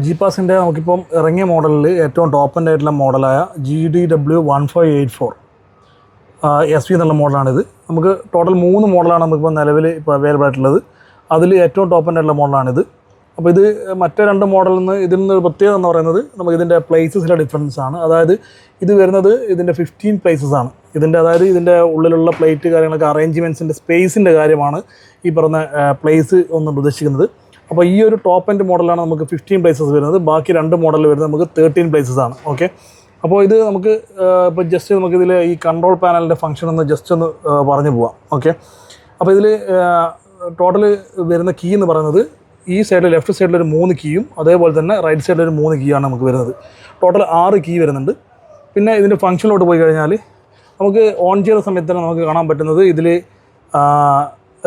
G പാസിൻ്റെ നമുക്കിപ്പം ഇറങ്ങിയ മോഡലിൽ ഏറ്റവും ടോപ്പ് എൻഡ് ആയിട്ടുള്ള മോഡലായ GDW1584 SV എന്നുള്ള മോഡലാണിത്. നമുക്ക് ടോട്ടൽ 3 മോഡലാണ് നമുക്കിപ്പോൾ നിലവിൽ ഇപ്പോൾ അവൈലബിൾ ആയിട്ടുള്ളത്. അതിൽ ഏറ്റവും ടോപ്പ് എൻഡ് ആയിട്ടുള്ള മോഡലാണിത്. അപ്പോൾ ഇത് മറ്റേ 2 മോഡലിൽ നിന്ന് ഇതിൽ നിന്ന് പ്രത്യേകത എന്ന് പറയുന്നത് നമുക്കിതിൻ്റെ പ്ലേസസിലെ ഡിഫറൻസ് ആണ്. അതായത് ഇത് വരുന്നത് ഇതിൻ്റെ 15 പ്ലേസസ് ആണ്. അതായത് ഇതിൻ്റെ ഉള്ളിലുള്ള പ്ലേറ്റ് കാര്യങ്ങളൊക്കെ അറേഞ്ച്മെൻറ്റ്സിൻ്റെ സ്പേസിൻ്റെ കാര്യമാണ് ഈ പറഞ്ഞ പ്ലേസ് ഒന്നും ഉദ്ദേശിക്കുന്നത്. അപ്പോൾ ഈ ഒരു ടോപ്പ് എൻഡ് മോഡലാണ് നമുക്ക് 15 പ്ലേസസ് വരുന്നത്. ബാക്കി 2 മോഡൽ വരുന്നത് നമുക്ക് 13 പ്ലേസസ് ആണ്. ഓക്കെ, അപ്പോൾ ഇത് നമുക്ക് ഇപ്പോൾ ജസ്റ്റ് നമുക്കിതിൽ ഈ കൺട്രോൾ പാനലിൻ്റെ ഫംഗ്ഷൻ ഒന്ന് ജസ്റ്റ് ഒന്ന് പറഞ്ഞു പോവാം. ഓക്കെ, അപ്പോൾ ഇതിൽ ടോട്ടൽ വരുന്ന കീ എന്ന് പറയുന്നത് ഈ സൈഡിൽ ലെഫ്റ്റ് സൈഡിൽ ഒരു 3 കീയും അതേപോലെ തന്നെ റൈറ്റ് സൈഡിൽ ഒരു 3 കീയാണ് നമുക്ക് വരുന്നത്. ടോട്ടൽ 6 കീ വരുന്നുണ്ട്. പിന്നെ ഇതിൻ്റെ ഫംഗ്ഷനിലോട്ട് പോയി കഴിഞ്ഞാൽ നമുക്ക് ഓൺ ചെയ്യുന്ന സമയത്ത് തന്നെ നമുക്ക് കാണാൻ പറ്റുന്നത് ഇതിൽ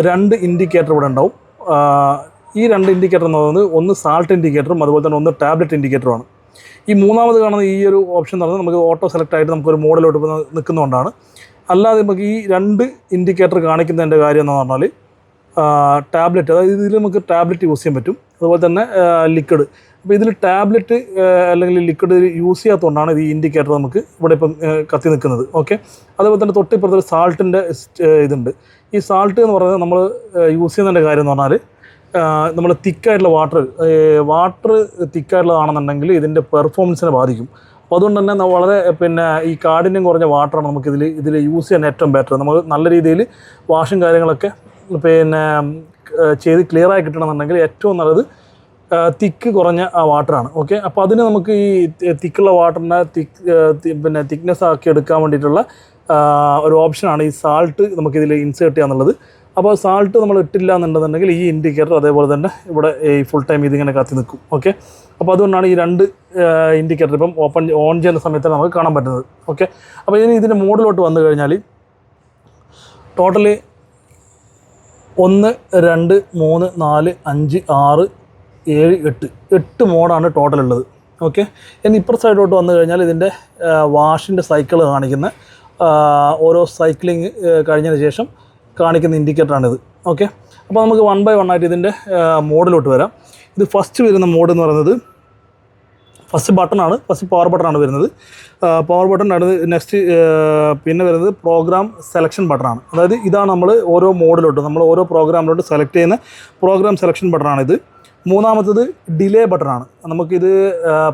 2 ഇൻഡിക്കേറ്റർ ഇവിടെ ഉണ്ടാവും. ഈ 2 ഇൻഡിക്കേറ്റർ എന്ന് പറയുന്നത് ഒന്ന് സാൾട്ട് ഇൻഡിക്കേറ്ററും അതുപോലെ തന്നെ ഒന്ന് ടാബ്ലറ്റ് ഇൻഡിക്കേറ്ററുമാണ്. ഈ മൂന്നാമത് കാണുന്ന ഈ ഒരു ഓപ്ഷൻ എന്ന് പറയുന്നത് നമുക്ക് ഓട്ടോ സെലക്ട് ആയിട്ട് നമുക്കൊരു മോഡലോട്ട് നിൽക്കുന്നതുകൊണ്ടാണ്. അല്ലാതെ നമുക്ക് ഈ 2 ഇൻഡിക്കേറ്റർ കാണിക്കുന്നതിൻ്റെ കാര്യം എന്ന് പറഞ്ഞാൽ ടാബ്ലറ്റ്, അതായത് ഇതിൽ നമുക്ക് ടാബ്ലറ്റ് യൂസ് ചെയ്യാൻ പറ്റും, അതുപോലെ തന്നെ ലിക്വിഡ്. അപ്പോൾ ഇതിൽ ടാബ്ലറ്റ് അല്ലെങ്കിൽ ലിക്വിഡ് യൂസ് ചെയ്യാത്തതുകൊണ്ടാണ് ഈ ഇൻഡിക്കേറ്റർ നമുക്ക് ഇവിടെ ഇപ്പം കത്തി നിൽക്കുന്നത്. ഓക്കെ, അതേപോലെ തന്നെ തൊട്ടിപ്പുറത്തൊരു സാൾട്ടിൻ്റെ ഇതുണ്ട്. ഈ സാൾട്ട് എന്ന് പറയുന്നത് നമ്മൾ യൂസ് ചെയ്യുന്നതിൻ്റെ കാര്യം എന്ന് പറഞ്ഞാൽ നമ്മൾ തിക്കായിട്ടുള്ള വാട്ടർ തിക്കായിട്ടുള്ളതാണെന്നുണ്ടെങ്കിൽ ഇതിൻ്റെ പെർഫോമൻസിനെ ബാധിക്കും. അപ്പോൾ അതുകൊണ്ട് തന്നെ വളരെ ഈ കാഠിന്യം കുറഞ്ഞ വാട്ടറാണ് ഇതിൽ യൂസ് ചെയ്യാൻ ഏറ്റവും ബെറ്റർ. നമ്മൾ നല്ല രീതിയിൽ വാഷും കാര്യങ്ങളൊക്കെ ചെയ്ത് ക്ലിയറായി കിട്ടണമെന്നുണ്ടെങ്കിൽ ഏറ്റവും നല്ലത് തിക്ക് കുറഞ്ഞ ആ വാട്ടറാണ്. ഓക്കെ, അപ്പോൾ അതിന് നമുക്ക് ഈ തിക്കുള്ള വാട്ടറിനെ തിക്നെസ് ആക്കി എടുക്കാൻ വേണ്ടിയിട്ടുള്ള ഒരു ഓപ്ഷനാണ് ഈ സാൾട്ട് നമുക്കിതിൽ ഇൻസേർട്ട് ചെയ്യുക എന്നുള്ളത്. അപ്പോൾ സാൾട്ട് നമ്മൾ ഇട്ടില്ല എന്നുണ്ടെന്നുണ്ടെങ്കിൽ ഈ ഇൻഡിക്കേറ്റർ അതേപോലെ തന്നെ ഇവിടെ ഈ ഫുൾ ടൈം ഇതിങ്ങനെ കത്തി നിൽക്കും. ഓക്കെ, അപ്പോൾ അതുകൊണ്ടാണ് ഈ 2 ഇൻഡിക്കേറ്റർ ഇപ്പം ഓൺ ചെയ്യുന്ന സമയത്താണ് നമുക്ക് കാണാൻ പറ്റുന്നത്. ഓക്കെ, അപ്പോൾ ഇനി ഇതിൻ്റെ മോഡിലോട്ട് വന്നു കഴിഞ്ഞാൽ ടോട്ടല് 1, 2, 3, 4, 5, 6, 7, 8 മോഡാണ് ടോട്ടലുള്ളത്. ഓക്കെ, ഇനി ഇപ്പുറ സൈഡിലോട്ട് വന്നു കഴിഞ്ഞാൽ ഇതിൻ്റെ വാഷിൻ്റെ സൈക്കിൾ കാണിക്കുന്ന ഓരോ സൈക്ലിങ് കഴിഞ്ഞതിന് ശേഷം കാണിക്കുന്ന ഇൻഡിക്കേറ്ററാണിത്. ഓക്കെ, അപ്പോൾ നമുക്ക് 1 by 1 ആയിട്ട് ഇതിൻ്റെ മോഡിലോട്ട് വരാം. ഇത് ഫസ്റ്റ് വരുന്ന മോഡ് എന്ന് പറയുന്നത് ഫസ്റ്റ് പവർ ബട്ടണാണ് വരുന്നത്. പവർ ബട്ടൺ അടുത്ത് നെക്സ്റ്റ് പിന്നെ വരുന്നത് പ്രോഗ്രാം സെലക്ഷൻ ബട്ടണാണ്. അതായത് ഇതാണ് നമ്മൾ ഓരോ മോഡിലോട്ട് നമ്മൾ ഓരോ പ്രോഗ്രാമിലോട്ട് സെലക്ട് ചെയ്യുന്ന പ്രോഗ്രാം സെലക്ഷൻ ബട്ടണാണിത്. മൂന്നാമത്തത് ഡിലേ ബട്ടണാണ്. നമുക്കിത്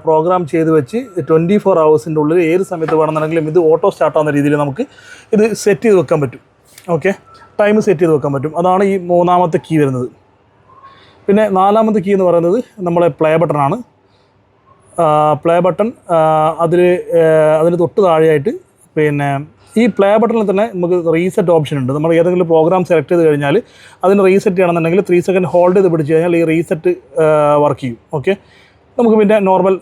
പ്രോഗ്രാം ചെയ്ത് വെച്ച് 24 hours ഉള്ളിൽ ഏത് സമയത്ത് വേണമെന്നുണ്ടെങ്കിലും ഇത് ഓട്ടോ സ്റ്റാർട്ടാവുന്ന രീതിയിൽ നമുക്ക് ഇത് സെറ്റ് ചെയ്ത് വെക്കാൻ പറ്റും. ഓക്കെ, ടൈം സെറ്റ് ചെയ്ത് വെക്കാൻ പറ്റും. അതാണ് ഈ മൂന്നാമത്തെ കീ വരുന്നത്. പിന്നെ 4ാമത്തെ കീ എന്ന് പറയുന്നത് നമ്മളെ പ്ലേ ബട്ടണാണ്. പ്ലേ ബട്ടൺ അതിന് തൊട്ട് താഴെയായിട്ട് ഈ പ്ലേ ബട്ടണിൽ തന്നെ നമുക്ക് റീസെറ്റ് ഓപ്ഷൻ ഉണ്ട്. നമ്മൾ ഏതെങ്കിലും പ്രോഗ്രാം സെലക്ട് ചെയ്ത് കഴിഞ്ഞാൽ അതിന് റീസെറ്റ് ചെയ്യണമെന്നുണ്ടെങ്കിൽ 3 സെക്കൻഡ് ഹോൾഡ് ചെയ്ത് പിടിച്ച് കഴിഞ്ഞാൽ ഈ റീസെറ്റ് വർക്ക് ചെയ്യും. ഓക്കെ, നമുക്ക് പിന്നെ നോർമൽ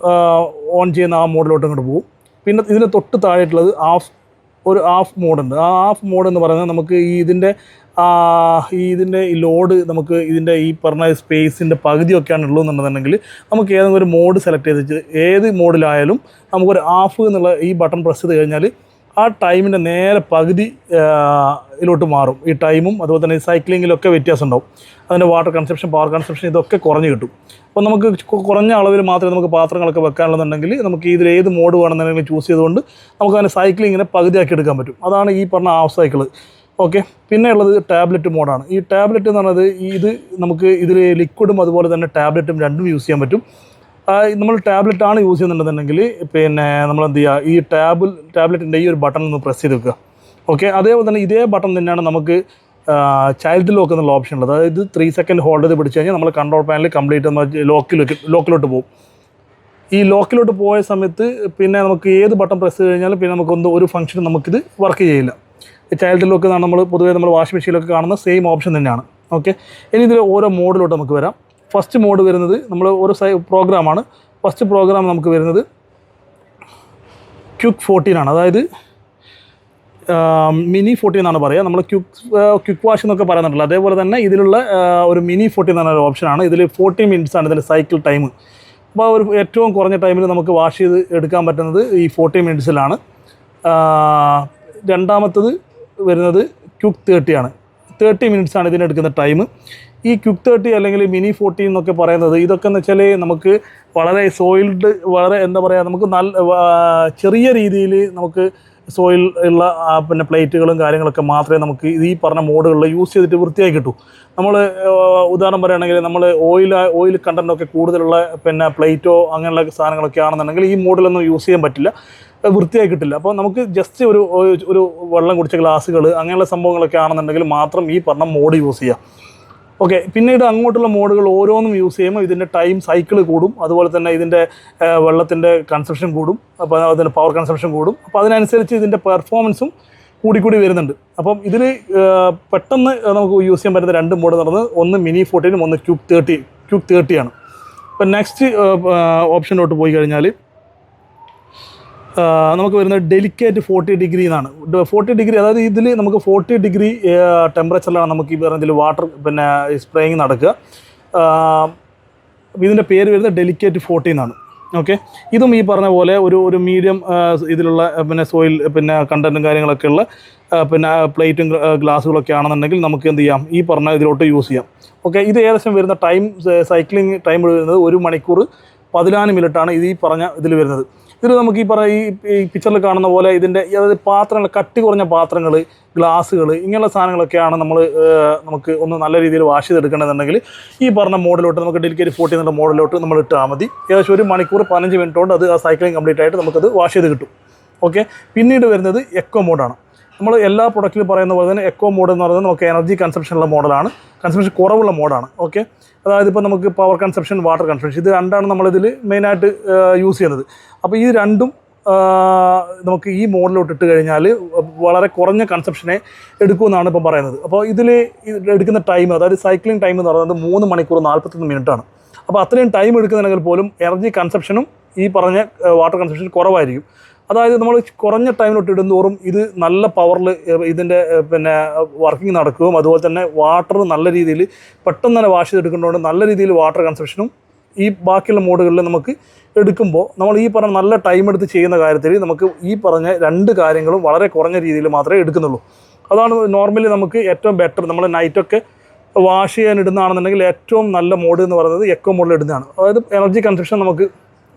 ഓൺ ചെയ്യുന്ന ആ മോഡിലോട്ട് ഇങ്ങോട്ട് പോകും. പിന്നെ ഇതിന് തൊട്ട് താഴെയിട്ടുള്ളത് ഒരു ഹാഫ് മോഡുണ്ട്. ആ ഹാഫ് മോഡ് എന്ന് പറയുന്നത് നമുക്ക് ഇതിൻ്റെ ഈ ലോഡ് നമുക്ക് ഇതിൻ്റെ ഈ പറഞ്ഞ സ്പേസിൻ്റെ പകുതിയൊക്കെയാണ് ഉള്ളതെന്നുണ്ടെന്നുണ്ടെങ്കിൽ നമുക്ക് ഏതെങ്കിലും ഒരു മോഡ് സെലക്ട് ചെയ്ത് ഏത് മോഡിലായാലും നമുക്കൊരു ഹാഫ് എന്നുള്ള ഈ ബട്ടൺ പ്രസ് ചെയ്ത് കഴിഞ്ഞാൽ ആ ടൈമിൻ്റെ നേരെ പകുതി ഇതിലോട്ട് മാറും. ഈ ടൈമും അതുപോലെ തന്നെ ഈ സൈക്ലിങ്ങിലൊക്കെ വ്യത്യാസം ഉണ്ടാവും. അതിൻ്റെ വാട്ടർ കൺസപ്ഷൻ, പവർ കൺസപ്ഷൻ ഇതൊക്കെ കുറഞ്ഞ് കിട്ടും. അപ്പോൾ നമുക്ക് കുറഞ്ഞ അളവിൽ മാത്രമേ നമുക്ക് പാത്രങ്ങളൊക്കെ വെക്കാനുള്ളതെന്നുണ്ടെങ്കിൽ നമുക്ക് ഇതിൽ ഏത് മോഡ് വേണമെന്നുണ്ടെങ്കിൽ ചൂസ് ചെയ്തുകൊണ്ട് നമുക്ക് അതിനെ സൈക്ലിങ്ങിനെ പകുതിയാക്കി എടുക്കാൻ പറ്റും. അതാണ് ഈ പറഞ്ഞ ഹാഫ് സൈക്കിള്. ഓക്കെ, പിന്നെ ഉള്ളത് ടാബ്ലറ്റ് മോഡാണ്. ഈ ടാബ്ലറ്റ് എന്ന് പറയുന്നത് ഇത് നമുക്ക് ഇതിൽ ലിക്വിഡും അതുപോലെ തന്നെ ടാബ്ലറ്റും രണ്ടും യൂസ് ചെയ്യാൻ പറ്റും. നമ്മൾ ടാബ്ലറ്റാണ് യൂസ് ചെയ്യുന്നുണ്ടെന്നുണ്ടെങ്കിൽ നമ്മളെന്ത് ചെയ്യുക, ഈ ടാബ്ലറ്റിൻ്റെ ഈ ഒരു ബട്ടൺ ഒന്ന് പ്രസ് ചെയ്ത് വെക്കുക. ഓക്കെ, അതേപോലെ തന്നെ ഇതേ ബട്ടൺ തന്നെയാണ് നമുക്ക് ചൈൽഡ് ലോക്ക് എന്നുള്ള ഓപ്ഷൻ ഉള്ളത്. അതായത് 3 സെക്കൻഡ് ഹോൾഡ് ചെയ്ത് പിടിച്ച് കഴിഞ്ഞാൽ നമ്മൾ കൺട്രോൾ പാനൽ കംപ്ലീറ്റ് ലോക്കിലോട്ട് പോകും. ഈ ലോക്കിലോട്ട് പോയ സമയത്ത് പിന്നെ നമുക്ക് ഏത് ബട്ടൺ പ്രസ് ചെയ്ത് കഴിഞ്ഞാലും പിന്നെ ഒരു ഫംഗ്ഷനും നമുക്കിത് വർക്ക് ചെയ്യില്ല. ചൈൽഡ് ലോക്ക് എന്നാണ് പൊതുവേ നമ്മൾ വാഷിംഗ് മെഷീനിലൊക്കെ കാണുന്ന സെയിം ഓപ്ഷൻ തന്നെയാണ്. ഓക്കെ, ഇനി ഇതിൽ ഓരോ മോഡിലോട്ട് നമുക്ക് വരാം. ഫസ്റ്റ് മോഡ് വരുന്നത് നമ്മൾ ഒരു പ്രോഗ്രാമാണ്. ഫസ്റ്റ് പ്രോഗ്രാം നമുക്ക് വരുന്നത് ക്യുക്ക് 14 ആണ്. അതായത് മിനി 14 എന്നാണ് പറയുക. നമ്മൾ ക്യുക്ക് വാഷ് എന്നൊക്കെ പറയുന്നുണ്ടല്ലോ, അതേപോലെ തന്നെ ഇതിലുള്ള ഒരു മിനി 14 എന്നൊരു ഓപ്ഷനാണ്. ഇതിൽ 40 minutes ആണ് ഇതിൻ്റെ സൈക്കിൾ ടൈം. അപ്പോൾ ഒരു ഏറ്റവും കുറഞ്ഞ ടൈമിൽ നമുക്ക് വാഷ് ചെയ്ത് എടുക്കാൻ പറ്റുന്നത് ഈ 40 minutes-ലാണ്. രണ്ടാമത്തത് വരുന്നത് ക്യുക്ക് 30 ആണ്. 30 minutes ആണ് ഇതിനെടുക്കുന്ന ടൈം. ഈ ക്വിക്ക് 30 അല്ലെങ്കിൽ മിനി 40 എന്നൊക്കെ പറയുന്നത് ഇതൊക്കെ എന്ന് വെച്ചാൽ നമുക്ക് വളരെ സോയിൽഡ്, വളരെ എന്താ പറയുക, നമുക്ക് ചെറിയ രീതിയിൽ നമുക്ക് സോയിൽ ഉള്ള പിന്നെ പ്ലേറ്റുകളും കാര്യങ്ങളൊക്കെ മാത്രമേ നമുക്ക് ഈ പറഞ്ഞ മോഡുകളിൽ യൂസ് ചെയ്തിട്ട് വൃത്തിയായി കിട്ടൂ. നമ്മൾ ഉദാഹരണം പറയുകയാണെങ്കിൽ നമ്മൾ ഓയിൽ കണ്ടൻറ്റൊക്കെ കൂടുതലുള്ള പിന്നെ പ്ലേറ്റോ അങ്ങനെയുള്ള സാധനങ്ങളൊക്കെ ആണെന്നുണ്ടെങ്കിൽ ഈ മോഡലൊന്നും യൂസ് ചെയ്യാൻ പറ്റില്ല, വൃത്തിയായി കിട്ടില്ല. അപ്പോൾ നമുക്ക് ജസ്റ്റ് ഒരു വെള്ളം കുടിച്ച ഗ്ലാസ്സുകൾ അങ്ങനെയുള്ള സംഭവങ്ങളൊക്കെ ആണെന്നുണ്ടെങ്കിൽ മാത്രം ഈ പറഞ്ഞ മോഡ് യൂസ് ചെയ്യാം. ഓക്കെ, പിന്നീട് അങ്ങോട്ടുള്ള മോഡുകൾ ഓരോന്നും യൂസ് ചെയ്യുമ്പോൾ ഇതിൻ്റെ ടൈം സൈക്കിൾ കൂടും, അതുപോലെ തന്നെ ഇതിൻ്റെ വെള്ളത്തിൻ്റെ കൺസംഷൻ കൂടും, അപ്പോൾ അതിൻ്റെ പവർ കൺസംഷൻ കൂടും. അപ്പോൾ അതിനനുസരിച്ച് ഇതിൻ്റെ പെർഫോമൻസും കൂടി വരുന്നുണ്ട്. അപ്പം ഇതിൽ പെട്ടെന്ന് നമുക്ക് യൂസ് ചെയ്യാൻ പറ്റുന്ന 2 മോഡ് നടന്നത് ഒന്ന് മിനി 40 ഒന്ന് ക്യൂക്ക് 30 ആണ്. അപ്പം നെക്സ്റ്റ് ഓപ്ഷനിലോട്ട് പോയി കഴിഞ്ഞാൽ നമുക്ക് വരുന്നത് ഡെലിക്കേറ്റ് 40 ഡിഗ്രി എന്നാണ്. 40 ഡിഗ്രി, അതായത് ഇതിൽ നമുക്ക് 40 ഡിഗ്രി ടെമ്പറേച്ചറിലാണ് നമുക്ക് ഈ പറഞ്ഞതിൽ വാട്ടർ പിന്നെ സ്പ്രേയിങ് നടക്കുക. ഇതിൻ്റെ പേര് വരുന്നത് ഡെലിക്കേറ്റ് 40 എന്നാണ്. ഓക്കെ, ഇതും ഈ പറഞ്ഞ പോലെ ഒരു മീഡിയം ഇതിലുള്ള പിന്നെ സോയിൽ പിന്നെ കണ്ടൻറ്റും കാര്യങ്ങളൊക്കെ ഉള്ള പിന്നെ പ്ലേറ്റും ഗ്ലാസ്സുകളൊക്കെ ആണെന്നുണ്ടെങ്കിൽ നമുക്ക് എന്ത് ചെയ്യാം, ഈ പറഞ്ഞ ഇതിലോട്ട് യൂസ് ചെയ്യാം. ഓക്കെ, ഇത് ഏകദേശം വരുന്ന സൈക്ലിംഗ് ടൈം വരുന്നത് 1 മണിക്കൂർ 14 മിനിറ്റാണ് ഇത് ഈ പറഞ്ഞ ഇതിൽ വരുന്നത്. ഇതിൽ നമുക്ക് ഈ പിക്ചറിൽ കാണുന്ന പോലെ ഇതിൻ്റെ അതായത് പാത്രങ്ങൾ, കട്ടി കുറഞ്ഞ പാത്രങ്ങൾ, ഗ്ലാസ്സുകൾ, ഇങ്ങനെയുള്ള സാധനങ്ങളൊക്കെയാണ് നമുക്ക് ഒന്ന് നല്ല രീതിയിൽ വാഷ് ചെയ്തെടുക്കേണ്ടതുണ്ടെങ്കിൽ ഈ പറഞ്ഞ മോഡലോട്ട് നമുക്ക് ഡെലിക്കേറ്റ് 40 എന്നുള്ള മോഡലോട്ട് നമ്മൾ ഇട്ടാൽ മതി. ഏകദേശം 1 മണിക്കൂർ 15 മിനിറ്റ് കൊണ്ട് അത് ആ സൈക്ലിംഗ് കംപ്ലീറ്റ് ആയിട്ട് നമുക്കത് വാഷ് ചെയ്ത് കിട്ടും. ഓക്കെ, പിന്നീട് വരുന്നത് എക്കോ മോഡാണ്. നമ്മൾ എല്ലാ പ്രൊഡക്റ്റിലും പറയുന്ന പോലെ തന്നെ എക്കോ മോഡ് എന്ന് പറയുന്നത് നമുക്ക് എനർജി കൺസംഷനുള്ള മോഡലാണ്, കൺസംഷൻ കുറവുള്ള മോഡാണ്. ഓക്കെ, അതായത് ഇപ്പോൾ നമുക്ക് പവർ കൺസംഷൻ, വാട്ടർ കൺസംഷൻ, ഇത് രണ്ടാണ് നമ്മളിതിൽ മെയിനായിട്ട് യൂസ് ചെയ്യുന്നത്. അപ്പോൾ ഈ രണ്ടും നമുക്ക് ഈ മോഡലോട്ട് ഇട്ട് കഴിഞ്ഞാൽ വളരെ കുറഞ്ഞ കൺസംഷനെ എടുക്കുമെന്നാണ് ഇപ്പം പറയുന്നത്. അപ്പോൾ ഇതിൽ എടുക്കുന്ന ടൈം, അതായത് സൈക്ലിംഗ് ടൈം എന്ന് പറയുന്നത് 3 മണിക്കൂർ 41 മിനിറ്റാണ്. അപ്പോൾ അത്രയും ടൈം എടുക്കുന്നുണ്ടെങ്കിൽ പോലും എനർജി കൺസംഷനും ഈ പറഞ്ഞ വാട്ടർ കൺസംഷൻ കുറവായിരിക്കും. അതായത് നമ്മൾ കുറഞ്ഞ ടൈമിലോട്ട് ഇടുന്നതോറും ഇത് നല്ല പവറിൽ ഇതിൻ്റെ പിന്നെ വർക്കിംഗ് നടക്കുകയും അതുപോലെ തന്നെ വാട്ടർ നല്ല രീതിയിൽ പെട്ടെന്ന് തന്നെ വാഷ് ചെയ്തെടുക്കുന്നതുകൊണ്ട് നല്ല രീതിയിൽ വാട്ടർ കൺസംഷനും ഈ ബാക്കിയുള്ള മോഡുകളിൽ നമുക്ക് എടുക്കുമ്പോൾ നമ്മൾ ഈ പറഞ്ഞ നല്ല ടൈം എടുത്ത് ചെയ്യുന്ന കാര്യത്തിൽ നമുക്ക് ഈ പറഞ്ഞ 2 കാര്യങ്ങളും വളരെ കുറഞ്ഞ രീതിയിൽ മാത്രമേ എടുക്കുന്നുള്ളൂ. അതാണ് നോർമലി നമുക്ക് ഏറ്റവും ബെറ്റർ. നമ്മൾ നൈറ്റൊക്കെ വാഷ് ചെയ്യാൻ ഇടുന്നതാണെന്നുണ്ടെങ്കിൽ ഏറ്റവും നല്ല മോഡ് എന്ന് പറയുന്നത് എക്കോ മോഡിൽ ഇടുന്നതാണ്. അതായത് എനർജി കൺസംഷൻ നമുക്ക്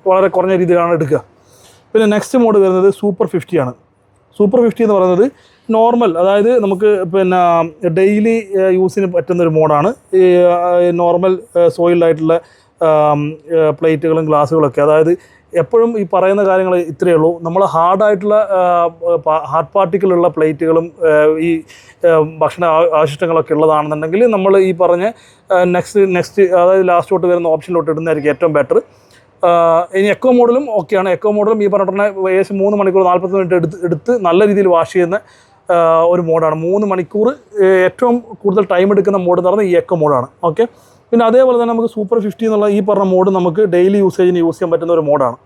വളരെ കുറഞ്ഞ രീതിയിലാണ് എടുക്കുക. പിന്നെ നെക്സ്റ്റ് മോഡ് വരുന്നത് സൂപ്പർ 50 ആണ്. സൂപ്പർ 50 എന്ന് പറയുന്നത് നോർമൽ, അതായത് നമുക്ക് പിന്നെ ഡെയിലി യൂസിന് പറ്റുന്നൊരു മോഡാണ്. ഈ നോർമൽ സോയിൽഡായിട്ടുള്ള പ്ലേറ്റുകളും ഗ്ലാസ്സുകളൊക്കെ, അതായത് എപ്പോഴും ഈ പറയുന്ന കാര്യങ്ങൾ ഇത്രയേ ഉള്ളൂ. നമ്മൾ ഹാർഡ് പാർട്ടിക്കിളുള്ള പ്ലേറ്റുകളും ഈ ഭക്ഷണ അവശിഷ്ടങ്ങളൊക്കെ ഉള്ളതാണെന്നുണ്ടെങ്കിൽ നമ്മൾ ഈ പറഞ്ഞ നെക്സ്റ്റ് അതായത് ലാസ്റ്റോട്ട് വരുന്ന ഓപ്ഷനിലോട്ട് ഇടുന്നതായിരിക്കും ഏറ്റവും ബെറ്റർ. ഇനി എക്കോ മോഡലും ഓക്കെയാണ്. എക്കോ മോഡലും ഈ പറഞ്ഞ ഏകദേശം 3 മണിക്കൂർ 40 മിനിറ്റ് എടുത്ത് നല്ല രീതിയിൽ വാഷ് ചെയ്യുന്ന ഒരു മോഡാണ്. 3 മണിക്കൂർ ഏറ്റവും കൂടുതൽ ടൈം എടുക്കുന്ന മോഡ് എന്ന് പറയുന്നത് ഈ എക്കോ മോഡാണ്. ഓക്കെ, പിന്നെ അതേപോലെ തന്നെ നമുക്ക് സൂപ്പർ 50 എന്നുള്ള ഈ പറഞ്ഞ മോഡ് നമുക്ക് ഡെയിലി യൂസേജിന് യൂസ് ചെയ്യാൻ പറ്റുന്ന ഒരു മോഡാണ്.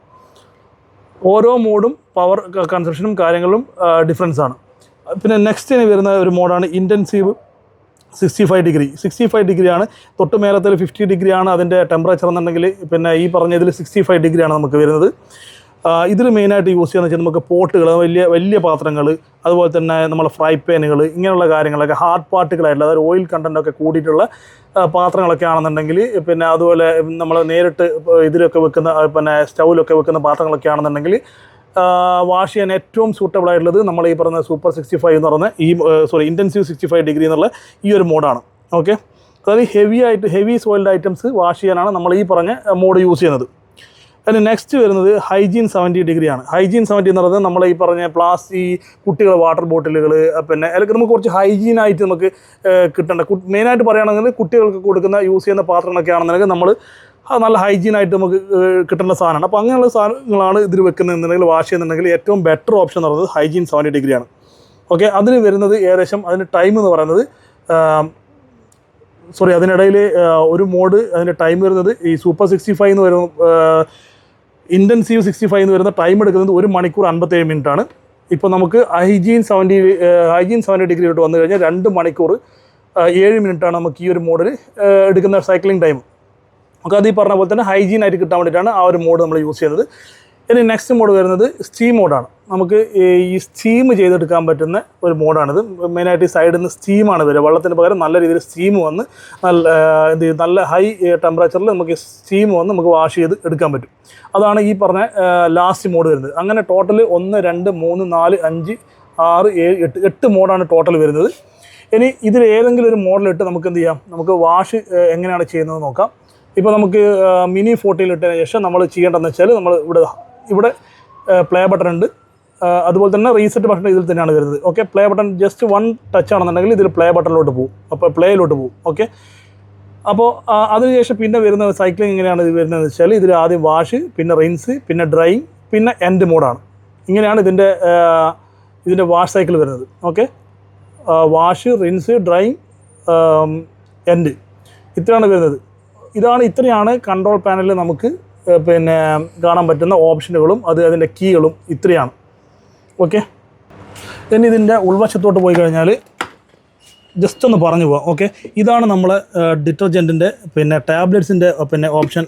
ഓരോ മോഡും പവർ കൺസംഷനും കാര്യങ്ങളും ഡിഫറൻസ് ആണ്. പിന്നെ നെക്സ്റ്റ് വരുന്ന ഒരു മോഡാണ് ഇൻറ്റൻസീവ് 65 ഡിഗ്രിയാണ്. തൊട്ട് മേലത്തിൽ 50 ഡിഗ്രിയാണ് അതിൻ്റെ ടെമ്പറേച്ചർ എന്നുണ്ടെങ്കിൽ പിന്നെ ഈ പറഞ്ഞ ഇതിൽ 65 ഡിഗ്രിയാണ് നമുക്ക് വരുന്നത്. ഇതിൽ മെയിനായിട്ട് യൂസ് ചെയ്യുന്നത് വെച്ചാൽ നമുക്ക് പോട്ടുകൾ, വലിയ പാത്രങ്ങൾ, അതുപോലെ തന്നെ നമ്മൾ ഫ്രൈ പാനുകൾ, ഇങ്ങനെയുള്ള കാര്യങ്ങളൊക്കെ ഹാർഡ് പാർട്ടികളായിട്ടുള്ള അതായത് ഓയിൽ കണ്ടൻറ്റൊക്കെ കൂടിയിട്ടുള്ള പാത്രങ്ങളൊക്കെ ആണെന്നുണ്ടെങ്കിൽ, പിന്നെ അതുപോലെ നമ്മൾ നേരിട്ട് ഇതിലൊക്കെ വെക്കുന്ന പിന്നെ സ്റ്റൗവിലൊക്കെ വെക്കുന്ന പാത്രങ്ങളൊക്കെ ആണെന്നുണ്ടെങ്കിൽ വാഷ് ചെയ്യാൻ ഏറ്റവും സൂട്ടബിൾ ആയിട്ടുള്ളത് നമ്മൾ ഈ പറഞ്ഞ സൂപ്പർ 65 എന്ന് പറയുന്ന ഇൻറ്റൻസീവ് 65 ഡിഗ്രി എന്നുള്ള ഈ ഒരു മോഡാണ്. ഓക്കെ, അതായത് ഹെവി സോയിൽഡ് ഐറ്റംസ് വാഷ് ചെയ്യാനാണ് നമ്മൾ ഈ പറഞ്ഞ മോഡ് യൂസ് ചെയ്യുന്നത്. അതിന് നെക്സ്റ്റ് വരുന്നത് ഹൈജീൻ 70 ഡിഗ്രിയാണ്. ഹൈജീൻ 70 എന്ന് പറയുന്നത് നമ്മൾ ഈ പറഞ്ഞ പ്ലാസ്റ്റിക് കുട്ടികളുടെ വാട്ടർ ബോട്ടിലുകൾ, പിന്നെ അല്ലെങ്കിൽ നമുക്ക് കുറച്ച് ഹൈജീനായിട്ട് നമുക്ക് കിട്ടേണ്ട, മെയിനായിട്ട് പറയുകയാണെങ്കിൽ കുട്ടികൾക്ക് കൊടുക്കുന്ന യൂസ് ചെയ്യുന്ന പാത്രങ്ങളൊക്കെ ആണെന്നുണ്ടെങ്കിൽ നമ്മൾ നല്ല ഹൈജീനായിട്ട് നമുക്ക് കിട്ടേണ്ട സാധനമാണ്. അപ്പോൾ അങ്ങനെയുള്ള സാധനങ്ങളാണ് ഇതിൽ വെക്കുന്നതെന്നുണ്ടെങ്കിൽ വാഷ് ചെയ്യുന്നുണ്ടെങ്കിൽ ഏറ്റവും ബെറ്റർ ഓപ്ഷൻ എന്ന് പറയുന്നത് ഹൈജീൻ 70 ഡിഗ്രിയാണ്. ഓക്കെ, അതിന് വരുന്നത് ഏകദേശം അതിൻ്റെ ടൈം എന്ന് പറയുന്നത് അതിനിടയിൽ ഒരു മോഡ് അതിൻ്റെ ടൈം വരുന്നത് ഈ സൂപ്പർ 65 എന്ന് വരുന്ന ഇൻറ്റൻസീവ് 65 എന്ന് വരുന്ന ടൈം എടുക്കുന്നത് 1 മണിക്കൂർ 57 മിനിറ്റാണ്. ഇപ്പോൾ നമുക്ക് ഹൈജീൻ 70 ഡിഗ്രിയിലോട്ട് വന്നു കഴിഞ്ഞാൽ 2 മണിക്കൂർ 7 മിനിറ്റാണ് നമുക്ക് ഈ ഒരു മോഡിൽ എടുക്കുന്ന സൈക്ലിംഗ് ടൈം. നമുക്ക് അത് ഈ പറഞ്ഞ പോലെ തന്നെ ഹൈജീനായിട്ട് കിട്ടാൻ വേണ്ടിയിട്ടാണ് ആ ഒരു മോഡ് നമ്മൾ യൂസ് ചെയ്യുന്നത്. ഇനി നെക്സ്റ്റ് മോഡ് വരുന്നത് സ്റ്റീം മോഡാണ്. നമുക്ക് ഈ സ്റ്റീം ചെയ്തെടുക്കാൻ പറ്റുന്ന ഒരു മോഡാണിത്. മെയിനായിട്ട് ഈ സൈഡിൽ നിന്ന് സ്റ്റീമാണ് വരിക. വെള്ളത്തിന് പകരം നല്ല രീതിയിൽ സ്റ്റീം വന്ന് നല്ല ഹൈ ടെമ്പറേച്ചറിൽ നമുക്ക് സ്റ്റീം വന്ന് നമുക്ക് വാഷ് ചെയ്ത് എടുക്കാൻ പറ്റും. അതാണ് ഈ പറഞ്ഞ ലാസ്റ്റ് മോഡ് വരുന്നത്. അങ്ങനെ ടോട്ടൽ 1 2 3 4 5 6 7 8 മോഡാണ് ടോട്ടൽ വരുന്നത്. ഇനി ഇതിൽ ഏതെങ്കിലും ഒരു മോഡലിട്ട് നമുക്ക് എന്ത് ചെയ്യാം, നമുക്ക് വാഷ് എങ്ങനെയാണ് ചെയ്യുന്നത് നോക്കാം. ഇപ്പോൾ നമുക്ക് മിനി 40 ഇട്ടതിന് ശേഷം നമ്മൾ ചെയ്യേണ്ടതെന്ന് വെച്ചാൽ നമ്മൾ ഇവിടെ പ്ലേ ബട്ടൺ ഉണ്ട്, അതുപോലെ തന്നെ റീസെറ്റ് ബട്ടൺ ഇതിൽ തന്നെയാണ് വരുന്നത്. Okay, play button just 1 touch ആണെന്നുണ്ടെങ്കിൽ ഇതിൽ പ്ലേ ബട്ടണിലോട്ട് പോകും, അപ്പോൾ പ്ലേയിലോട്ട് പോകും. ഓക്കെ, അപ്പോൾ അതിനുശേഷം പിന്നെ വരുന്ന സൈക്ലിംഗ് എങ്ങനെയാണ് ഇത് വരുന്നതെന്ന് വെച്ചാൽ ഇതിൽ ആദ്യം വാഷ്, പിന്നെ റിൻസ്, പിന്നെ ഡ്രൈയിങ്, പിന്നെ എൻഡ് മോഡാണ്. ഇങ്ങനെയാണ് ഇതിൻ്റെ വാഷ് സൈക്കിൾ വരുന്നത്. Okay, wash, rinse, drying, end, ഇത്രയാണ് വരുന്നത്. ഇത്രയാണ് കൺട്രോൾ പാനലിൽ നമുക്ക് പിന്നെ കാണാൻ പറ്റുന്ന ഓപ്ഷനുകളും അതിൻ്റെ കീകളും ഇത്രയാണ്. ഓക്കെ, ഇനി ഇതിൻ്റെ ഉൾവശത്തോട്ട് പോയി കഴിഞ്ഞാൽ ജസ്റ്റ് ഒന്ന് പറഞ്ഞു പോവാം. ഓക്കെ, ഇതാണ് നമ്മളെ ഡിറ്റർജൻറ്റിൻ്റെ പിന്നെ ടാബ്ലറ്റ്സിൻ്റെ പിന്നെ ഓപ്ഷൻ.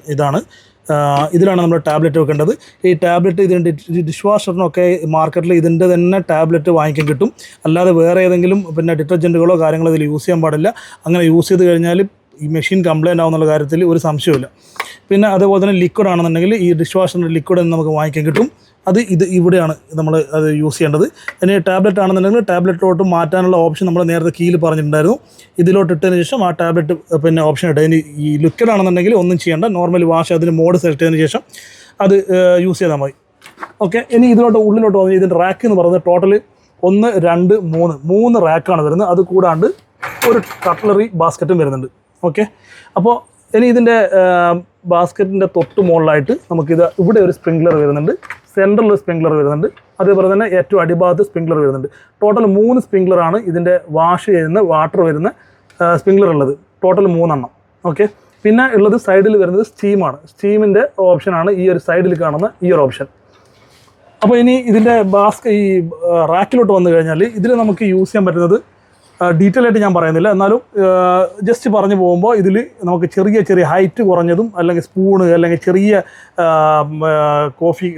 ഇതിലാണ് നമ്മൾ ടാബ്ലറ്റ് വെക്കേണ്ടത്. ഈ ടാബ്ലറ്റ് ഇതിൻ്റെ ഡിഷ് വാഷറിനൊക്കെ മാർക്കറ്റിൽ ഇതിൻ്റെ തന്നെ ടാബ്ലറ്റ് വാങ്ങിക്കാൻ കിട്ടും. അല്ലാതെ വേറെ ഏതെങ്കിലും പിന്നെ ഡിറ്റർജൻറ്റുകളോ കാര്യങ്ങളോ ഇതിൽ യൂസ് ചെയ്യാൻ പാടില്ല. അങ്ങനെ യൂസ് ചെയ്ത് കഴിഞ്ഞാൽ ഈ മെഷീൻ കംപ്ലൈൻ്റ് ആവുന്നുള്ള കാര്യത്തിൽ ഒരു സംശയമില്ല. പിന്നെ അതേപോലെ തന്നെ ലിക്വിഡ് ആണെന്നുണ്ടെങ്കിൽ ഈ ഡിഷ് വാഷറിൻ്റെ ലിക്വിഡ് നമുക്ക് വാങ്ങിക്കാൻ കിട്ടും. ഇവിടെയാണ് നമ്മൾ അത് യൂസ് ചെയ്യേണ്ടത്. ഇനി ടാബ്ലറ്റ് ആണെന്നുണ്ടെങ്കിൽ ടാബ്ലറ്റിലോട്ട് മാറ്റാനുള്ള ഓപ്ഷൻ നമ്മൾ നേരത്തെ കീയിൽ പറഞ്ഞിട്ടുണ്ടായിരുന്നു. ഇതിലോട്ട് ഇട്ടതിന് ശേഷം ആ ടാബ്ലറ്റ് പിന്നെ ഓപ്ഷൻ ഇട്ട്. ഇനി ഈ ലിക്വിഡ് ആണെന്നുണ്ടെങ്കിൽ ഒന്നും ചെയ്യേണ്ട, നോർമൽ വാഷ് അതിന് മോഡ് സെലക്ട് ചെയ്തതിന് ശേഷം അത് യൂസ് ചെയ്താൽ മതി. ഓക്കെ, ഇനി ഉള്ളിലോട്ട് വന്നു ഇതിൻ്റെ റാക്ക് എന്ന് പറയുന്നത് ടോട്ടൽ 1 2 3 റാക്കാണ് വരുന്നത്. അത് കൂടാണ്ട് ഒരു കട്ട്ലറി ബാസ്ക്കറ്റും വരുന്നുണ്ട്. ഓക്കെ, അപ്പോൾ ഇനി ഇതിൻ്റെ ബാസ്ക്കറ്റിൻ്റെ തൊട്ട് മുകളിലായിട്ട് ഇവിടെ ഒരു സ്പ്രിംഗ്ലർ വരുന്നുണ്ട്, സെൻട്രൽ ഒരു സ്പ്രിംഗ്ലർ വരുന്നുണ്ട്, അതേപോലെ തന്നെ ഏറ്റവും അടിഭാഗത്ത് സ്പ്രിംഗ്ലർ വരുന്നുണ്ട്. ടോട്ടൽ 3 സ്പ്രിംഗ്ലറാണ് ഇതിൻ്റെ വാഷ് ചെയ്യുന്ന വാട്ടർ വരുന്ന സ്പ്രിംഗ്ലർ ഉള്ളത്. ടോട്ടൽ 3 എണ്ണം. ഓക്കെ, പിന്നെ ഉള്ളത് സൈഡിൽ വരുന്നത് സ്റ്റീമാണ്. സ്റ്റീമിൻ്റെ ഓപ്ഷനാണ് ഈ ഒരു സൈഡിൽ കാണുന്ന ഈ ഒരു ഓപ്ഷൻ. അപ്പോൾ ഇനി ഇതിൻ്റെ ഈ റാക്കിലോട്ട് വന്നു കഴിഞ്ഞാൽ ഇതിൽ നമുക്ക് യൂസ് ചെയ്യാൻ പറ്റുന്നത് ഡീറ്റെയിൽ ആയിട്ട് ഞാൻ പറയുന്നില്ല, എന്നാലും ജസ്റ്റ് പറഞ്ഞു പോകുമ്പോൾ ഇതിൽ നമുക്ക് ചെറിയ ഹൈറ്റ് കുറഞ്ഞതും അല്ലെങ്കിൽ സ്പൂണ് അല്ലെങ്കിൽ ചെറിയ കോഫി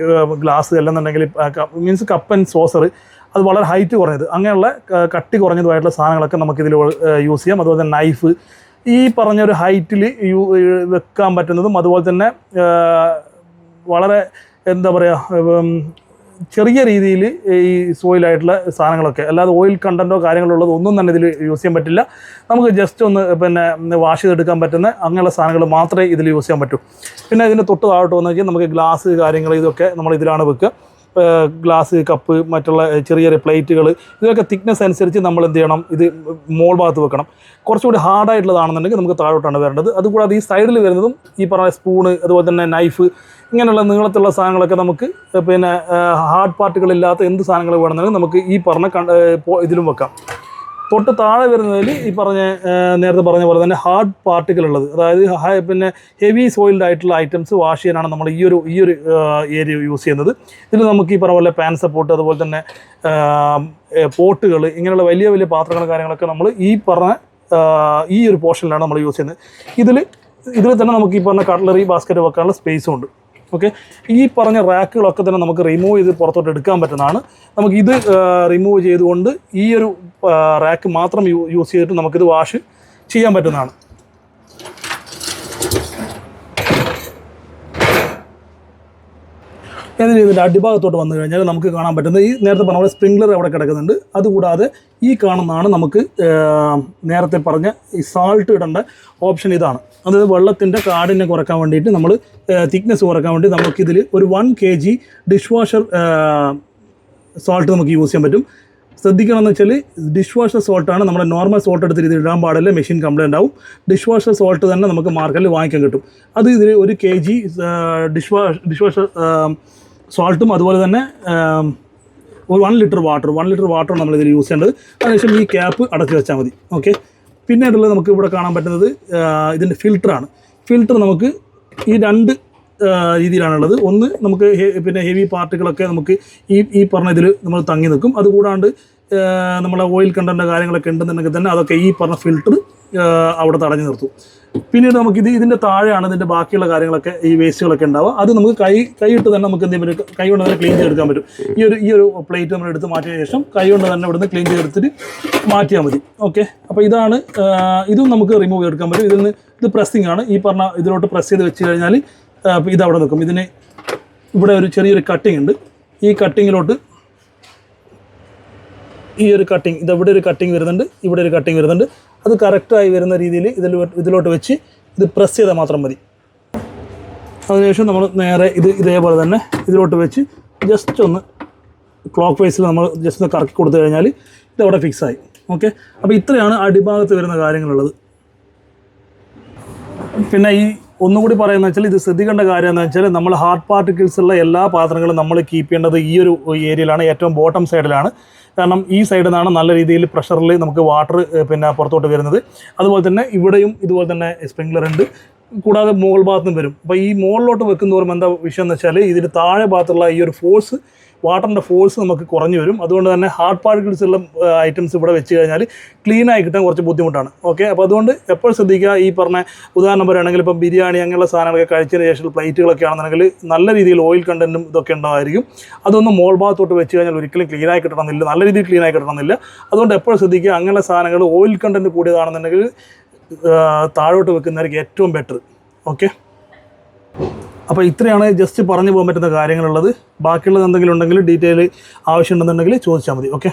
ഗ്ലാസ് അല്ലെന്നുണ്ടെങ്കിൽ മീൻസ് കപ്പ് ആൻഡ് സോസർ, അത് വളരെ ഹൈറ്റ് കുറഞ്ഞത് അങ്ങനെയുള്ള കട്ടി കുറഞ്ഞതുമായിട്ടുള്ള സാധനങ്ങളൊക്കെ നമുക്കിതിൽ യൂസ് ചെയ്യാം. അതുപോലെ തന്നെ നൈഫ്, ഈ പറഞ്ഞൊരു ഹൈറ്റിൽ വെക്കാൻ പറ്റുന്നതും അതുപോലെ തന്നെ വളരെ എന്താ പറയുക ചെറിയ രീതിയിൽ ഈ സോയിലായിട്ടുള്ള സാധനങ്ങളൊക്കെ, അല്ലാതെ ഓയിൽ കണ്ടൻറ്റോ കാര്യങ്ങളുള്ളത് ഒന്നും തന്നെ ഇതിൽ യൂസ് ചെയ്യാൻ പറ്റില്ല. നമുക്ക് ജസ്റ്റ് ഒന്ന് പിന്നെ വാഷ് ചെയ്തെടുക്കാൻ പറ്റുന്ന അങ്ങനെയുള്ള സാധനങ്ങൾ മാത്രമേ ഇതിൽ യൂസ് ചെയ്യാൻ പറ്റൂ. പിന്നെ ഇതിൻ്റെ തൊട്ട് താഴോട്ട് വന്നു കഴിഞ്ഞാൽ നമുക്ക് ഗ്ലാസ് കാര്യങ്ങൾ ഇതൊക്കെ നമ്മൾ ഇതിലാണ് വെക്കുക. ഗ്ലാസ്, കപ്പ്, മറ്റുള്ള ചെറിയ പ്ലേറ്റുകൾ, ഇതൊക്കെ തിക്നെസ് അനുസരിച്ച് നമ്മൾ എന്ത് ചെയ്യണം, ഇത് മോൾ ഭാഗത്ത് വെക്കണം. കുറച്ചുകൂടി ഹാർഡായിട്ടുള്ളതാണെന്നുണ്ടെങ്കിൽ നമുക്ക് താഴോട്ടാണ് വരേണ്ടത്. അതുകൂടാതെ ഈ സൈഡിൽ വരുന്നതും ഈ പറഞ്ഞ സ്പൂണ്, അതുപോലെ തന്നെ നൈഫ്, ഇങ്ങനെയുള്ള നീളത്തിലുള്ള സാധനങ്ങളൊക്കെ നമുക്ക് പിന്നെ ഹാർഡ് പാർട്ടുകളില്ലാത്ത എന്ത് സാധനങ്ങൾ വേണമെന്നുണ്ടെങ്കിൽ നമുക്ക് ഈ പറഞ്ഞ ഇതിലും വെക്കാം. തൊട്ട് താഴെ വരുന്നതിൽ ഈ നേരത്തെ പറഞ്ഞ പോലെ തന്നെ ഹാർഡ് പാർട്ടിക്കലുള്ളത്, അതായത് പിന്നെ ഹെവി സോയിൽഡ് ആയിട്ടുള്ള ഐറ്റംസ് വാഷ് ചെയ്യാനാണ് നമ്മൾ ഈ ഒരു ഏരിയ യൂസ് ചെയ്യുന്നത്. ഇതിൽ നമുക്ക് ഈ പറഞ്ഞ പോലെ പാൻ സപ്പോർട്ട്, അതുപോലെ തന്നെ പോട്ടുകൾ, ഇങ്ങനെയുള്ള വലിയ പാത്രങ്ങളും കാര്യങ്ങളൊക്കെ നമ്മൾ ഈ ഒരു പോർഷനിലാണ് നമ്മൾ യൂസ് ചെയ്യുന്നത്. ഇതിൽ തന്നെ നമുക്ക് ഈ പറഞ്ഞ കട്ട്ലറി ബാസ്ക്കറ്റ് വെക്കാനുള്ള സ്പേസും ഉണ്ട്. ഓക്കെ, ഈ പറഞ്ഞ റാക്കുകളൊക്കെ തന്നെ നമുക്ക് റിമൂവ് ചെയ്ത് പുറത്തോട്ട് എടുക്കാൻ പറ്റുന്നതാണ്. നമുക്കിത് റിമൂവ് ചെയ്തുകൊണ്ട് ഈ ഒരു റാക്ക് മാത്രം യൂസ് ചെയ്തിട്ട് നമുക്കിത് വാഷ് ചെയ്യാൻ പറ്റുന്നതാണ്. ഇതിൻ്റെ അടിഭാഗത്തോട്ട് വന്നു കഴിഞ്ഞാൽ നമുക്ക് കാണാൻ പറ്റുന്നത് ഈ നേരത്തെ പറഞ്ഞ പോലെ സ്പ്രിംഗ്ലർ അവിടെ കിടക്കുന്നുണ്ട്. അതുകൂടാതെ ഈ കാണുന്നതാണ് നമുക്ക് നേരത്തെ പറഞ്ഞ ഈ സാൾട്ട് ഇടേണ്ട ഓപ്ഷൻ. ഇതാണ്, അതായത് വെള്ളത്തിൻ്റെ കാഠിന്യം കുറയ്ക്കാൻ വേണ്ടിയിട്ട് നമ്മൾ തിക്നെസ് കുറയ്ക്കാൻ വേണ്ടി നമുക്കിതിൽ ഒരു 1 kg ഡിഷ് വാഷർ സോൾട്ട് നമുക്ക് യൂസ് ചെയ്യാൻ പറ്റും. ശ്രദ്ധിക്കണമെന്ന് വെച്ചാൽ ഡിഷ് വാഷർ സോൾട്ടാണ്. നമ്മുടെ നോർമൽ സോൾട്ട് എടുത്തിട്ട് ഇത് ഇടാൻ പാടില്ല, മെഷീൻ കംപ്ലൈൻ്റ് ആവും. ഡിഷ് വാഷർ സോൾട്ട് തന്നെ നമുക്ക് മാർക്കറ്റിൽ വാങ്ങിക്കാൻ കിട്ടും. അത് ഇതിൽ 1 kg ഡിഷ് വാഷർ സോൾട്ടും അതുപോലെ തന്നെ 1 ലിറ്റർ വാട്ടറും നമ്മളിതിൽ യൂസ് ചെയ്യേണ്ടത്. അതിനുശേഷം ഈ ക്യാപ്പ് അടച്ചു വെച്ചാൽ മതി. ഓക്കെ, പിന്നീടുള്ളത് നമുക്ക് ഇവിടെ കാണാൻ പറ്റുന്നത് ഇതിൻ്റെ ഫിൽറ്ററാണ്. ഫിൽറ്റർ നമുക്ക് ഈ 2 രീതിയിലാണുള്ളത്. ഒന്ന് നമുക്ക് പിന്നെ ഹെവി പാർട്ടുകളൊക്കെ നമുക്ക് ഈ പറഞ്ഞ ഇതിൽ നമ്മൾ തങ്ങി നിൽക്കും. അതുകൂടാണ്ട് നമ്മളെ ഓയിൽ കണ്ടൻ്റ് കാര്യങ്ങളൊക്കെ ഉണ്ടെന്നുണ്ടെങ്കിൽ തന്നെ അതൊക്കെ ഈ പറഞ്ഞ ഫിൽറ്റർ അവിടെ തടഞ്ഞു നിർത്തും. പിന്നീട് നമുക്ക് ഇതിൻ്റെ താഴെയാണ് ഇതിൻ്റെ ബാക്കിയുള്ള കാര്യങ്ങളൊക്കെ ഈ വേസ്റ്റുകളൊക്കെ ഉണ്ടാവുക. അത് നമുക്ക് കൈയിട്ട് തന്നെ നമുക്ക് എന്ത് ചെയ്യും, കൈ കൊണ്ട് തന്നെ ക്ലീൻ ചെയ്തെടുക്കാൻ പറ്റും. ഈ ഒരു പ്ലേറ്റ് നമ്മൾ എടുത്ത് മാറ്റിയ ശേഷം കൈ കൊണ്ട് തന്നെ ഇവിടുന്ന് ക്ലീൻ ചെയ്തെടുത്തിട്ട് മാറ്റിയാൽ മതി. ഓക്കെ, അപ്പോൾ ഇതാണ്, ഇതും നമുക്ക് റിമൂവ് ചെയ്തെടുക്കാൻ പറ്റും. ഇത് പ്രസ്സിങ് ആണ്. ഈ പറഞ്ഞ ഇതിലോട്ട് പ്രസ് ചെയ്ത് വെച്ച് കഴിഞ്ഞാൽ ഇത് അവിടെ നിൽക്കും. ഇതിന് ഇവിടെ ഒരു ചെറിയൊരു കട്ടിങ് ഉണ്ട്. ഈ കട്ടിങ്ങിലോട്ട് ഈ ഒരു കട്ടിങ്, ഇതെവിടെ ഒരു കട്ടിങ് വരുന്നുണ്ട്, ഇവിടെ ഒരു കട്ടിങ് വരുന്നുണ്ട്. അത് കറക്റ്റായി വരുന്ന രീതിയിൽ ഇതിലോട്ട് വെച്ച് ഇത് പ്രസ് ചെയ്താൽ മാത്രം മതി. അതിനുശേഷം നമ്മൾ നേരെ ഇതേപോലെ തന്നെ ഇതിലോട്ട് വെച്ച് ജസ്റ്റ് ഒന്ന് ക്ലോക്ക് വൈസിൽ നമ്മൾ ജസ്റ്റ് ഒന്ന് കറക്കി കൊടുത്തു കഴിഞ്ഞാൽ ഇതവിടെ ഫിക്സായി. ഓക്കെ, അപ്പോൾ ഇത്രയാണ് അടിഭാഗത്ത് വരുന്ന കാര്യങ്ങളുള്ളത്. പിന്നെ ഈ ഒന്നുകൂടി പറയുന്നത് വെച്ചാൽ, ഇത് ശ്രദ്ധിക്കേണ്ട കാര്യം എന്താണെന്ന് വെച്ചാൽ, നമ്മൾ ഹാർഡ് പാർട്ടിക്കിൾസ് ഉള്ള എല്ലാ പാത്രങ്ങളും നമ്മൾ കീപ്പ് ചെയ്യേണ്ടത് ഈ ഒരു ഏരിയയിലാണ്, ഏറ്റവും ബോട്ടം സൈഡിലാണ്. കാരണം ഈ സൈഡിൽ നിന്നാണ് നല്ല രീതിയിൽ പ്രഷറിൽ നമുക്ക് വാട്ടർ പിന്നെ പുറത്തോട്ട് വരുന്നത്. അതുപോലെ തന്നെ ഇവിടെയും ഇതുപോലെ തന്നെ സ്പ്രിംഗ്ലർ ഉണ്ട്, കൂടാതെ മുകൾ ഭാഗത്തും വരും. അപ്പോൾ ഈ മുകളിലോട്ട് വെക്കുന്നതോറും എന്താ വിഷയം എന്ന് വെച്ചാൽ, ഇതിന് താഴെ ഭാഗത്തുള്ള ഈ ഒരു ഫോഴ്സ്, വാട്ടറിൻ്റെ ഫോഴ്സ് നമുക്ക് കുറഞ്ഞു വരും. അതുകൊണ്ട് തന്നെ ഹാർഡ് പാർട്ടിക്കിൾസ് ഉള്ള ഐറ്റംസ് ഇവിടെ വെച്ച് കഴിഞ്ഞാൽ ക്ലീൻ ആയി കിട്ടാൻ കുറച്ച് ബുദ്ധിമുട്ടാണ്. ഓക്കെ, അപ്പോൾ അതുകൊണ്ട് എപ്പോഴും ശ്രദ്ധിക്കുക. ഈ പറഞ്ഞ ഉദാഹരണം പറയുകയാണെങ്കിൽ ഇപ്പം ബിരിയാണി അങ്ങനെയുള്ള സാധനങ്ങളൊക്കെ കഴിച്ചതിന് ശേഷം പ്ലേറ്റുകളൊക്കെ ആണെന്നുണ്ടെങ്കിൽ നല്ല രീതിയിൽ ഓയിൽ കണ്ടൻറ്റും ഇതൊക്കെ ഉണ്ടായിരിക്കും. അതൊന്നും മോൾ ഭാഗത്തോട്ട് വെച്ച് കഴിഞ്ഞാൽ ഒരിക്കലും ക്ലീൻ ആയി കിട്ടണമെന്നില്ല, നല്ല രീതിയിൽ ക്ലീൻ ആയി കിട്ടണമെന്നില്ല. അതുകൊണ്ട് എപ്പോഴും ശ്രദ്ധിക്കുക, അങ്ങനെയുള്ള സാധനങ്ങൾ ഓയിൽ കണ്ടൻറ്റ് കൂടിയതാണെന്നുണ്ടെങ്കിൽ താഴോട്ട് വെക്കുന്നതായിരിക്കും ഏറ്റവും ബെറ്റർ. ഓക്കെ, അപ്പോൾ ഇത്രയാണ് ജസ്റ്റ് പറഞ്ഞു പോകാൻ പറ്റുന്ന കാര്യങ്ങളുള്ളത്. ബാക്കിയുള്ളത് എന്തെങ്കിലും ഉണ്ടെങ്കിൽ ഡീറ്റെയിൽ ആവശ്യമുണ്ടെന്നുണ്ടെങ്കിൽ ചോദിച്ചാൽ മതി. ഓക്കെ.